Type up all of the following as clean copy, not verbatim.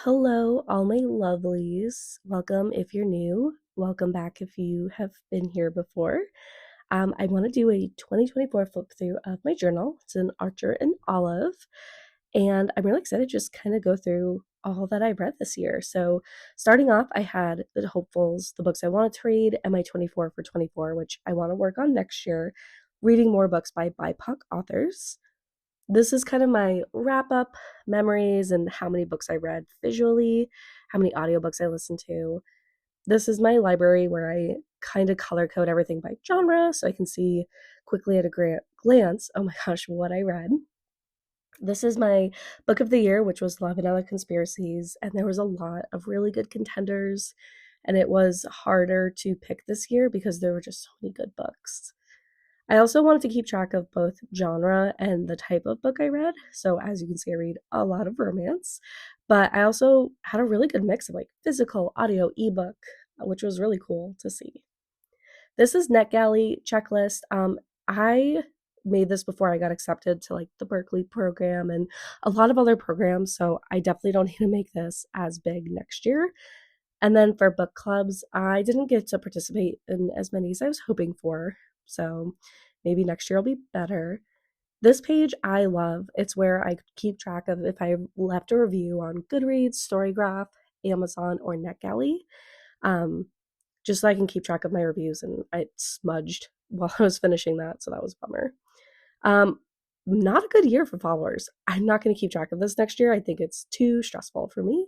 Hello, all my lovelies. Welcome if you're new. Welcome back if you have been here before. I want to do a 2024 flip through of my journal. It's an Archer and Olive, and I'm really excited to just kind of go through all that I read this year. So, starting off, I had the hopefuls, the books I wanted to read, and my 24 for 24, which I want to work on next year, reading more books by BIPOC authors. This is kind of my wrap up memories and how many books I read visually, how many audiobooks I listened to. This is my library where I kind of color code everything by genre so I can see quickly at a glance, oh my gosh, what I read. This is my book of the year, which was Love and Other Conspiracies, and there was a lot of really good contenders, and it was harder to pick this year because there were just so many good books. I also wanted to keep track of both genre and the type of book I read. So, as you can see, I read a lot of romance, but I also had a really good mix of like physical, audio, ebook, which was really cool to see. This is NetGalley checklist. I made this before I got accepted to like the Berkeley program and a lot of other programs, so I definitely don't need to make this as big next year. And then for book clubs, I didn't get to participate in as many as I was hoping for. So maybe next year will be better. This page I love. It's where I keep track of if I left a review on Goodreads, Storygraph, Amazon, or NetGalley, um, just so I can keep track of my reviews. And I smudged while I was finishing that, so that was a bummer. Um, Not a good year for followers. I'm not going to keep track of this next year. I think it's too stressful for me.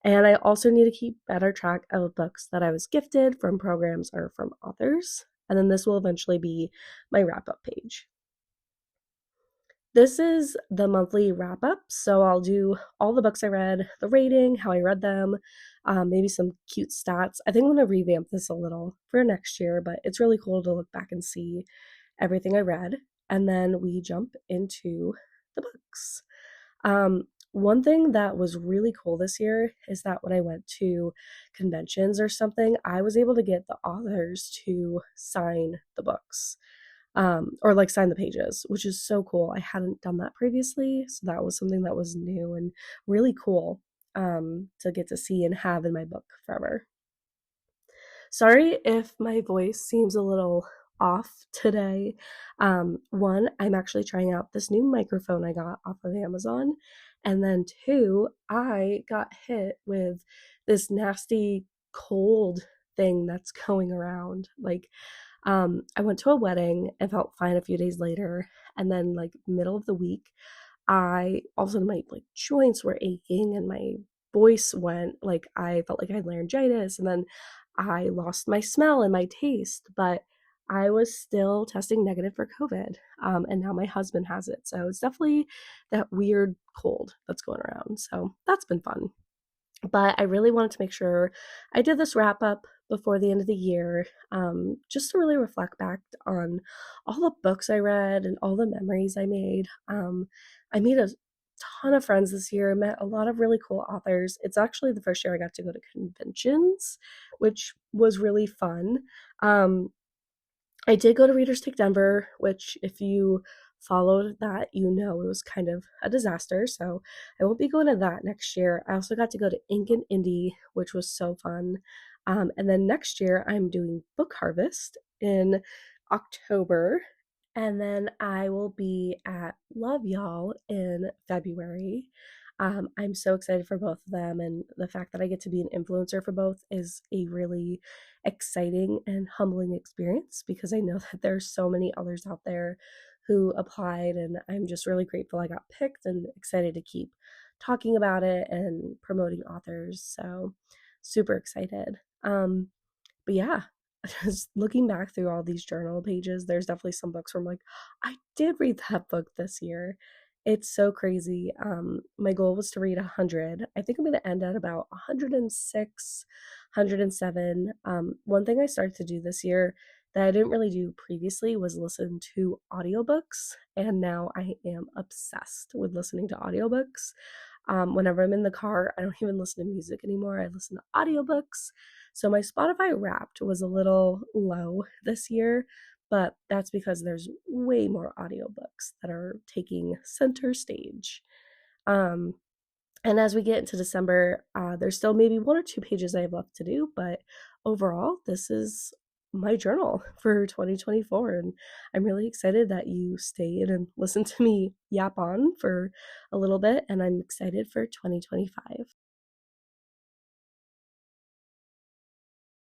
And I also need to keep better track of books that I was gifted from programs or from authors. And then this will eventually be my wrap up page. This is the monthly wrap up. So I'll do all the books I read, the rating, how I read them, maybe some cute stats. I think I'm going to revamp this a little for next year, but it's really cool to look back and see everything I read. And then we jump into the books. One thing that was really cool this year is that when I went to conventions or something, I was able to get the authors to sign the books, or like sign the pages, which is so cool. I hadn't done that previously, so that was something that was new and really cool to get to see and have in my book forever. Sorry if my voice seems a little off today. One, I'm actually trying out this new microphone I got off of Amazon. And then two, I got hit with this nasty cold thing that's going around. I went to a wedding and felt fine a few days later. And then, like, middle of the week, I all of a sudden my like joints were aching and my voice went like I felt like I had laryngitis, and then I lost my smell and my taste, but I was still testing negative for COVID. And now my husband has it. So it's definitely that weird cold that's going around. So that's been fun. But I really wanted to make sure I did this wrap up before the end of the year, just to really reflect back on all the books I read and all the memories I made. I made a ton of friends this year. I met a lot of really cool authors. It's actually the first year I got to go to conventions, which was really fun. Um, I did go to Readers Take Denver, which, if you followed that, you know it was kind of a disaster. So I won't be going to that next year. I also got to go to Ink and Indie, which was so fun. And then next year, I'm doing Book Harvest in October. And then I will be at Love Y'all in February. I'm so excited for both of them, and the fact that I get to be an influencer for both is a really exciting and humbling experience because I know that there's so many others out there who applied, and I'm just really grateful I got picked and excited to keep talking about it and promoting authors. So super excited. But yeah, just looking back through all these journal pages, there's definitely some books where I'm like, I did read that book this year. It's so crazy. My goal was to read 100. I think I'm going to end at about 106, 107. One thing I started to do this year that I didn't really do previously was listen to audiobooks, and now I am obsessed with listening to audiobooks. Whenever I'm in the car, I don't even listen to music anymore. I listen to audiobooks. So my Spotify Wrapped was a little low this year, but that's because there's way more audiobooks that are taking center stage. Um, And as we get into December, there's still maybe one or two pages I have left to do, but overall, this is my journal for 2024. And I'm really excited that you stayed and listened to me yap on for a little bit. And I'm excited for 2025.